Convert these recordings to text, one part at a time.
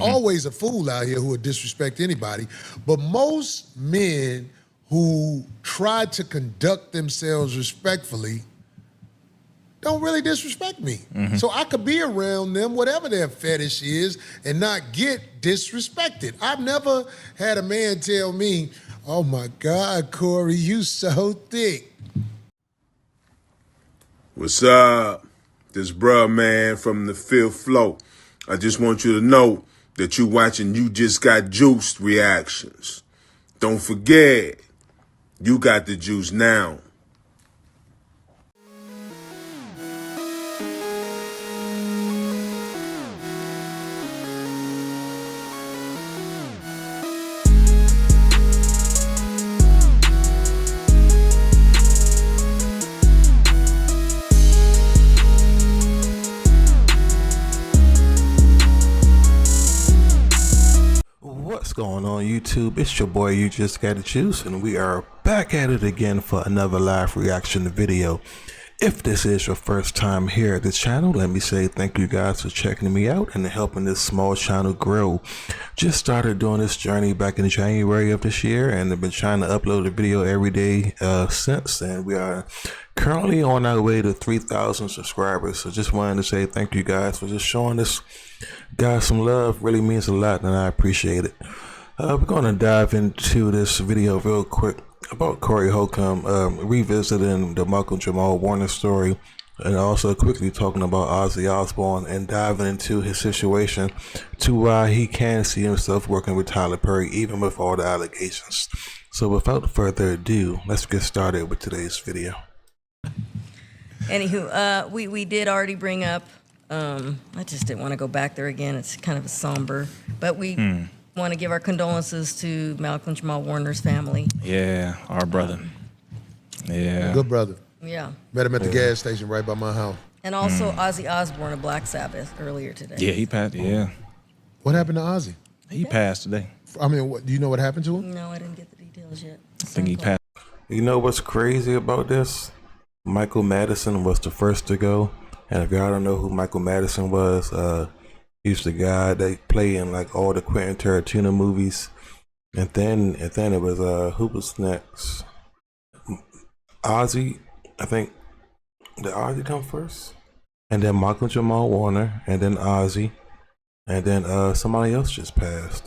always a fool out here who would disrespect anybody, but most men who try to conduct themselves respectfully don't really disrespect me. So I could be around them, whatever their fetish is, and not get disrespected. I've never had a man tell me, oh my God, Corey, you so thick. What's up? This bruh man from the fifth floor. I just want you to know that you watching You Just Got Juiced reactions. Don't forget, you got the juice now. What's going on YouTube? It's your boy You Just Got the Juice, and we are back at it again for another live reaction video. If this is your first time here at this channel, let me say thank you guys for checking me out and helping this small channel grow. Just started doing this journey back in January of this year, and I've been trying to upload a video every day since, and we are currently on our way to 3,000 subscribers. So just wanted to say thank you guys for just showing this guys some love. Really means a lot, and I appreciate it. We're going to dive into this video real quick about Corey Holcomb, revisiting the Malcolm-Jamal Warner story, and also quickly talking about Ozzy Osbourne and diving into his situation to why he can see himself working with Tyler Perry even with all the allegations. So without further ado, let's get started with today's video. Anywho, we did already bring up, I just didn't want to go back there again. It's kind of a somber, but we want to give our condolences to Malcolm-Jamal Warner's family. Yeah, our brother. Yeah. Good brother. Yeah. Met him at the gas station right by my house. And also Ozzy Osbourne of Black Sabbath earlier today. Yeah, he passed. Yeah. What happened to Ozzy? He passed today. I mean, do you know what happened to him? No, I didn't get the details yet. I think he passed. You know what's crazy about this? Michael Madison was the first to go, and if y'all don't know who Michael Madison was, he's the guy that played in like all the Quentin Tarantino movies. And then it was who was next? Ozzy, I think. Did Ozzy come first? And then Malcolm-Jamal Warner, and then Ozzy, and then somebody else just passed.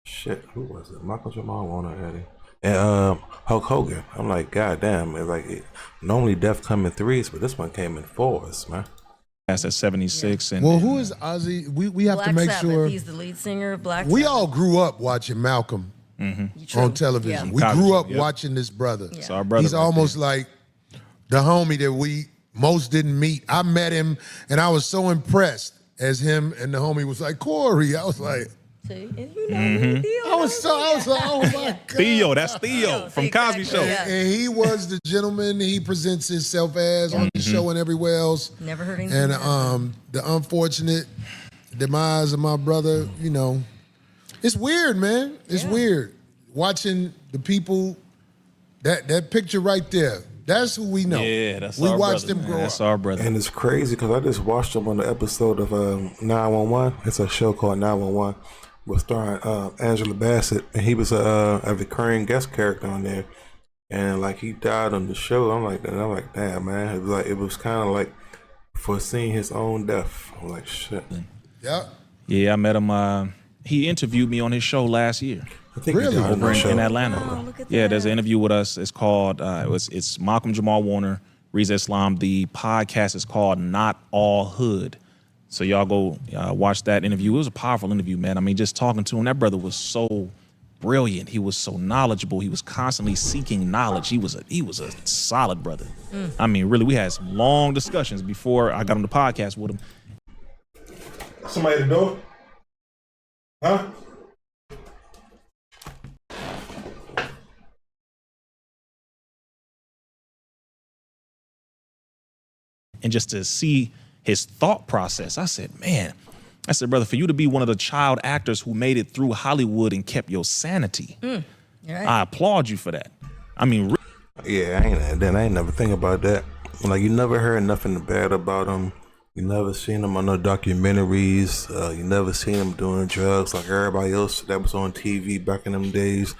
Shit, who was it? Malcolm-Jamal Warner, Eddie. And Hulk Hogan. I'm like, god damn, it's like normally death come in threes, but this one came in fours, man. Passed at 76. Yeah. And well, who is Ozzy? We have Black to make Sabbath. sure. He's the lead singer of Black We Sabbath. all grew up watching Malcolm on television. Yeah. We grew up watching this brother. It's our brother. He's almost like the homie that we most didn't meet. I met him, and I was so impressed as him and the homie was like, Corey. I was like, see, and you know Theo. I was like, oh my God. Theo, that's Theo from Cosby exactly. Show. Yeah. And he was the gentleman he presents himself as on the show and everywhere else. Never heard anything. And the unfortunate demise of my brother, you know, it's weird, man. It's weird watching the people. That picture right there. That's who we know. Yeah, that's we our watched brother, them grow That's up. our brother. And it's crazy because I just watched him on the episode of 911. It's a show called 911 with starring Angela Bassett, and he was a recurring guest character on there. And like he died on the show. I'm like, damn, man. It was kind of like foreseeing his own death. I'm like, shit. Yeah. Yeah, I met him. He interviewed me on his show last year. I think Really? he died on Over the show. in Atlanta. Oh, look at Yeah, that. there's an interview with us. It's called it's Malcolm-Jamal Warner, Reza Islam. The podcast is called Not All Hood. So y'all go watch that interview. It was a powerful interview, man. I mean, just talking to him, that brother was so brilliant. He was so knowledgeable. He was constantly seeking knowledge. He was a solid brother. I mean, really, we had some long discussions before I got on the podcast with him. Somebody at the door? Huh? And just to see his thought process, I said, man, I said, brother, for you to be one of the child actors who made it through Hollywood and kept your sanity, Right. I applaud you for that. I mean, Yeah, I ain't never think about that. Like, you never heard nothing bad about him You never seen him on no documentaries. You never seen him doing drugs like everybody else that was on TV back in them days,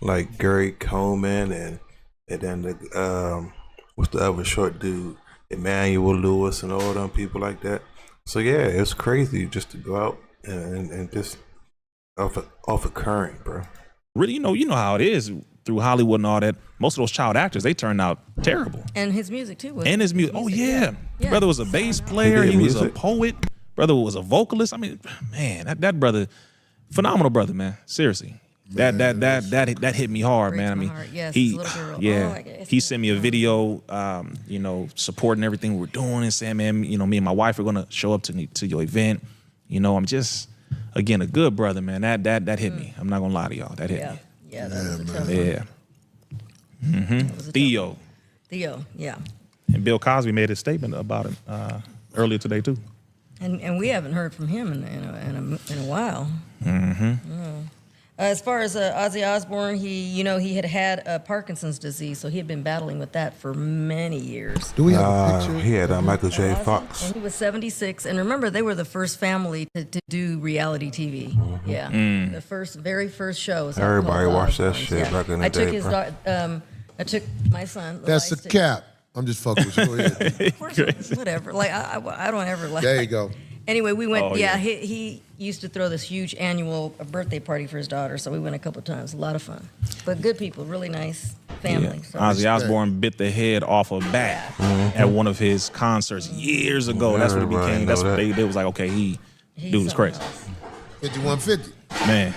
like Gary Coleman and then the what's the other short dude, Emmanuel Lewis and all them people like that. So yeah, it's crazy just to go out and just off a current, bro. Really, you know how it is through Hollywood and all that. Most of those child actors, they turned out terrible. And his music too. And his music. Oh yeah. Yeah. Brother was a bass player. He He did was a music. poet. Brother was a vocalist. I mean, man, that brother, phenomenal brother, man. Seriously. That hit me hard, Breaks man. I my mean, heart. Yes, he, it's a little girl. yeah, Oh, I guess. he sent me a video, supporting everything we're doing and saying, man, me and my wife are gonna show up to your event. I'm just, again, a good brother, man. That hit me. I'm not gonna lie to y'all. That hit Yeah. me. Yeah, that was a tough one. Yeah. That was a tough Theo one. Theo, yeah. and Bill Cosby made a statement about it earlier today too. And we haven't heard from him in a while. Mm-hmm. As far as Ozzy Osbourne, he had Parkinson's disease, so he had been battling with that for many years. Do we have a picture? He had Michael J. Ozzy, Fox. and he was 76. And remember, they were the first family to do reality TV. Yeah, the very first show. Was Everybody called watched that Osbournes. shit back in the I took day, his bro. I took my son. That's a Elias, cap. I'm just fucking with you. Go ahead. Of course, whatever. Like I don't ever like. There you go. Anyway, we went. Oh, yeah, yeah. he used to throw this huge annual birthday party for his daughter, so we went a couple times. A lot of fun, but good people, really nice family. So. Ozzy Osbourne bit the head off a bat at one of his concerts years ago. That's what it Everybody became. know That's what that. they was like, okay, He's dude was crazy. something else. 5150. Man.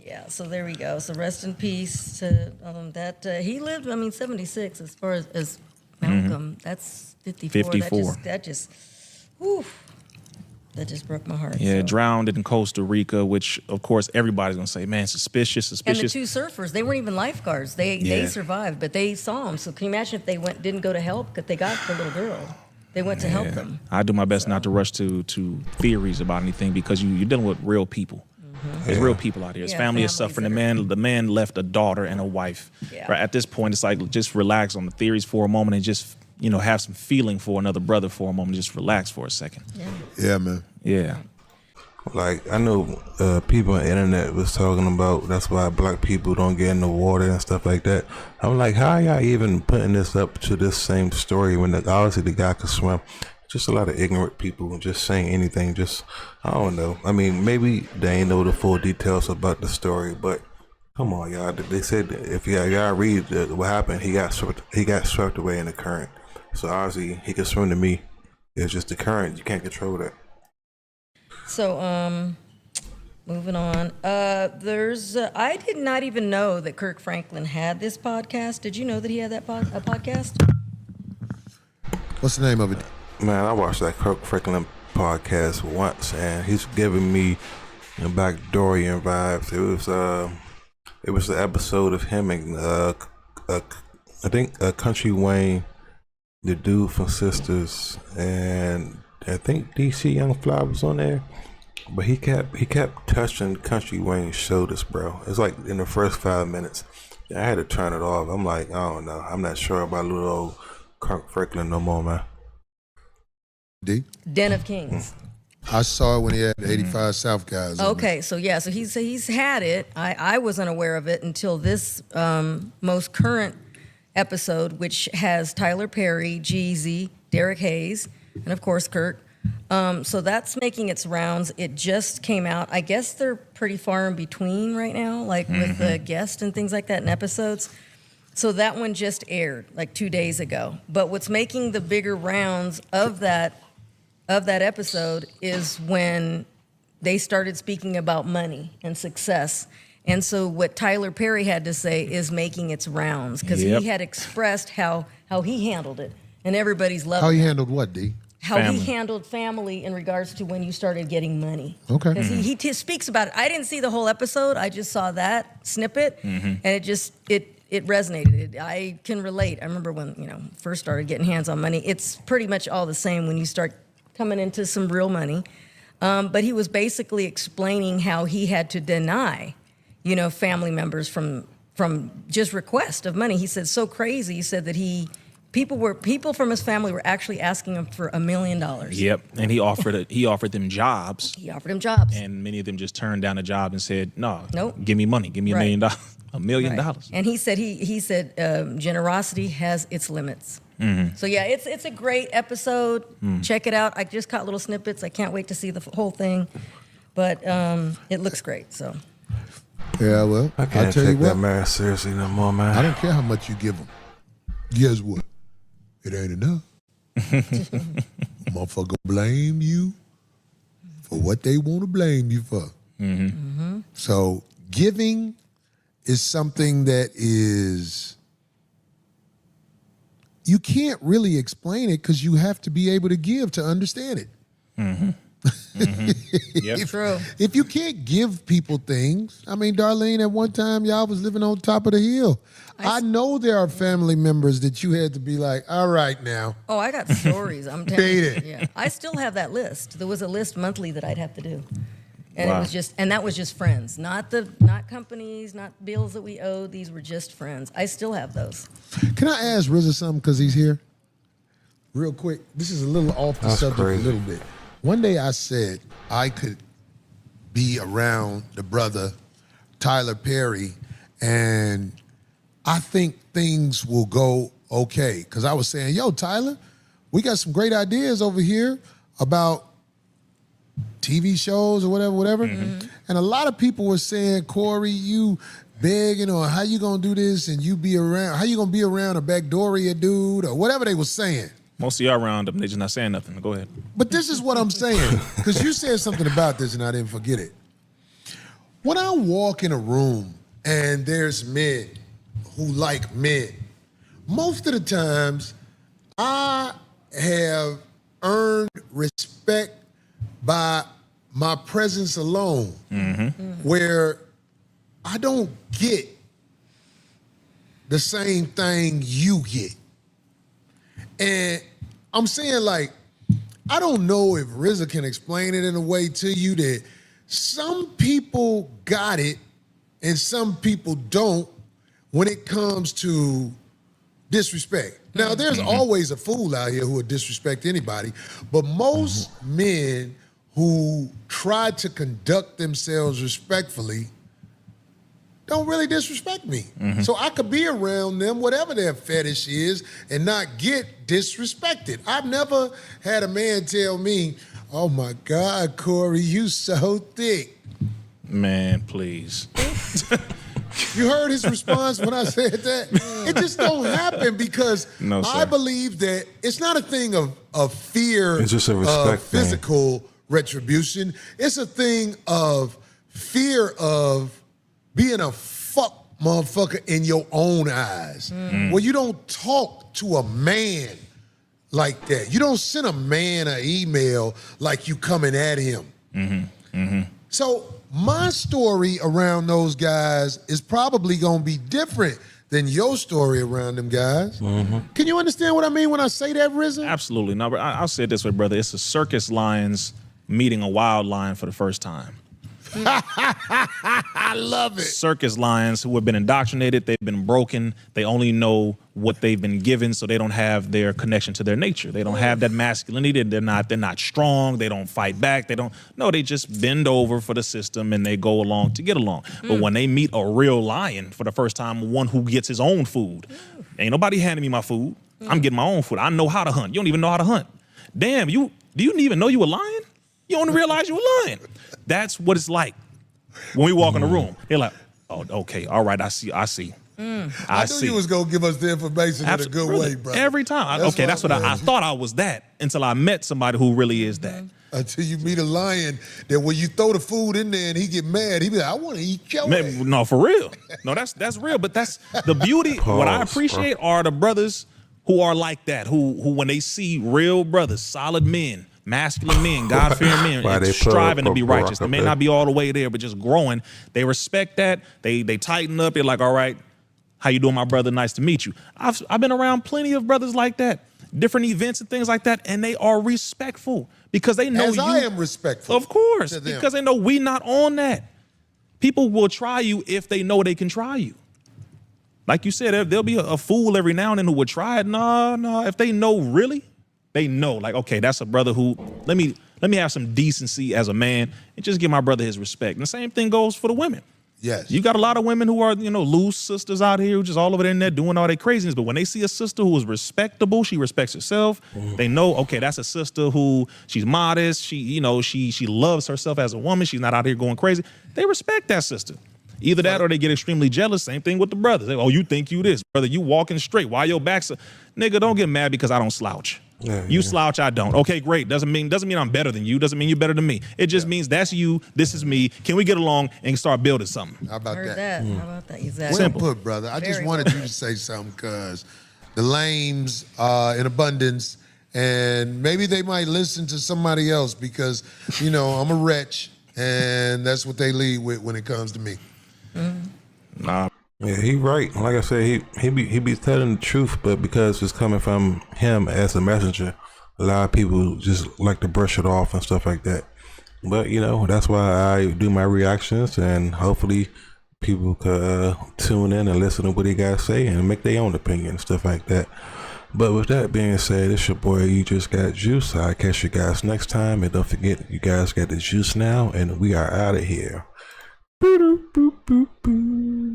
Yeah, so there we go. So rest in peace to that. He lived, 76 as far as Malcolm. That's 54. 54. That just, whew, that just broke my heart. Yeah, so. drowned in Costa Rica, which of course everybody's gonna say, man, suspicious. And the two surfers, they weren't even lifeguards. They Yeah. survived, but they saw him. So can you imagine if they didn't go to help? Because they got the little girl. They went to help them. I do my best not to rush to theories about anything because you're dealing with real people. There's real people out here. His Yeah, family is families suffering. that The man left a daughter and a wife. Yeah. Right, at this point, it's like just relax on the theories for a moment and just have some feeling for another brother for a moment. Just relax for a second. Yeah. Yeah, man. Yeah. Like, I know people on the internet was talking about that's why black people don't get in the water and stuff like that. I'm like, how y'all even putting this up to this same story when obviously the guy could swim? Just a lot of ignorant people just saying anything. Just, I don't know. I mean, maybe they ain't know the full details about the story, but come on, y'all. They said if y'all read what happened, he got swept away in the current. So obviously he could swim to me. It's just the current. You can't control that. So, moving on. There's. I did not even know that Kirk Franklin had this podcast. Did you know that he had that a podcast? What's the name of it? Man, I watched that Kirk Franklin podcast once, and he's giving me backdoorian vibes. It was the episode of him and I think Country Wayne, the dude from Sisters, and I think DC Young Fly was on there. But he kept touching Country Wayne's shoulders, bro. It's like in the first 5 minutes, I had to turn it off. I'm like, I don't know. I'm not sure about little old Kirk Franklin no more, man. D? Den of Kings. I saw it when he had 85 South guys. on it. Okay, so yeah, so he's had it. I was unaware of it until this most current episode, which has Tyler Perry, Jeezy, Derek Hayes, and of course Kirk. So that's making its rounds. It just came out. I guess they're pretty far in between right now, like with the guests and things like that in episodes. So that one just aired like 2 days ago. But what's making the bigger rounds of that episode is when they started speaking about money and success. And so what Tyler Perry had to say is making its rounds because Yep. he had expressed how he handled it, and everybody's loving How you it. handled what, D? How Family. he handled family in regards to when you started getting money. Okay. Because he speaks about it. I didn't see the whole episode. I just saw that snippet, and it resonated. I can relate. I remember when first started getting hands on money. It's pretty much all the same when you start coming into some real money. But he was basically explaining how he had to deny, family members from just request of money. He said so crazy. He said that he people from his family were actually asking him for $1 million. Yep, and he offered them jobs. He offered him jobs, and many of them just turned down the job and said, "No, nope, give me money, give me $1 million, $1 million." And he said generosity has its limits. So yeah, it's a great episode. Check it out. I just caught little snippets. I can't wait to see the whole thing, but it looks great. So yeah, well, I can't take that man seriously no more, man. I don't care how much you give them. Guess what? It ain't enough. Motherfucker blame you for what they want to blame you for. So giving is something that is, you can't really explain it because you have to be able to give to understand it. Yep. True. If you can't give people things, I mean, Darlene, at one time y'all was living on top of the hill. I know there are family members that you had to be like, all right now. Oh, I got stories. I'm telling you. Beat it. Yeah, I still have that list. There was a list monthly that I'd have to do, and Wow. it was that was just friends, not companies, not bills that we owed. These were just friends. I still have those. Can I ask RZA something because he's here? Real quick. This is a little off the subject crazy. a little bit. One day I said I could be around the brother Tyler Perry, and I think things will go okay. Because I was saying, yo, Tyler, we got some great ideas over here about TV shows or whatever. And a lot of people were saying, Corey, you begging on how you gonna do this and you be around, how you gonna be around a backdooria dude or whatever they were saying. Most of y'all around them, they just not saying nothing. Go ahead. But this is what I'm saying, because you said something about this and I didn't forget it. When I walk in a room and there's men who like men, most of the times I have earned respect by my presence alone, where I don't get the same thing you get. And I'm saying, like, I don't know if RZA can explain it in a way to you that some people got it and some people don't when it comes to disrespect. Now, there's always a fool out here who would disrespect anybody, but most men who try to conduct themselves respectfully don't really disrespect me. So I could be around them, whatever their fetish is, and not get disrespected. I've never had a man tell me, oh my God, Corey, you so thick. Man, please. You heard his response when I said that? It just don't happen because No, sir. I believe that it's not a thing of fear It's just a respect of physical retribution. It's a thing of fear of being a fuck motherfucker in your own eyes. Where you don't talk to a man like that. You don't send a man an email like you coming at him. So my story around those guys is probably gonna be different than your story around them guys. Can you understand what I mean when I say that, RZA? Absolutely. No, but I'll say it this way, brother. It's a circus lions meeting a wild lion for the first time. I love it. Circus lions who have been indoctrinated, they've been broken, they only know what they've been given, so they don't have their connection to their nature. They don't have that masculinity. They're not strong. They don't fight back. They just bend over for the system and they go along to get along. But when they meet a real lion for the first time, one who gets his own food, ain't nobody handing me my food. I'm getting my own food. I know how to hunt. You don't even know how to hunt. Damn, do you even know you a lion? You don't realize you a lion. That's what it's like when we walk in the room. They're like, oh, okay, all right, I see. I knew you was gonna give us the information in a good way, bro. Every time. That's what I thought I was that until I met somebody who really is that. Until you meet a lion that when you throw the food in there and he get mad, he be like, I want to eat your ass. Man, no, for real. No, that's real. But that's the beauty. What I appreciate are the brothers who are like that, who when they see real brothers, solid men, masculine men, God-fearing men, and striving to be righteous. They may not be all the way there, but just growing. They respect that. They tighten up. They're like, all right, how you doing, my brother? Nice to meet you. I've been around plenty of brothers like that, different events and things like that, and they are respectful because they know I am respectful. Of course, to them. because they know we not on that. People will try you if they know they can try you. Like you said, there'll be a fool every now and then who would try it. No. If they know really, they know. Like, okay, that's a brother who let me have some decency as a man and just give my brother his respect. And the same thing goes for the women. Yes. You got a lot of women who are, loose sisters out here who just all over the internet doing all their craziness. But when they see a sister who is respectable, she respects herself. They know, okay, that's a sister who she's modest. She loves herself as a woman. She's not out here going crazy. They respect that sister. Either that or they get extremely jealous. Same thing with the brothers. Oh, you think you this, brother? You walking straight. Why your back's nigga? Don't get mad because I don't slouch. You slouch, I don't. Okay, great. Doesn't mean I'm better than you. Doesn't mean you're better than me. It just means that's you. This is me. Can we get along and start building something? How about Heard that? that. How about that? Exactly. Well put, brother. I just wanted you to say something because the lames in abundance, and maybe they might listen to somebody else because, I'm a wretch, and that's what they lead with when it comes to me. Nah. Yeah, he right. Like I said, he be telling the truth, but because it's coming from him as a messenger, a lot of people just like to brush it off and stuff like that. But that's why I do my reactions, and hopefully people could tune in and listen to what he got to say and make their own opinion and stuff like that. But with that being said, it's your boy, You Just Got Juice. I'll catch you guys next time, and don't forget, you guys got the juice now, and we are out of here. Boop, boop, boop, boop.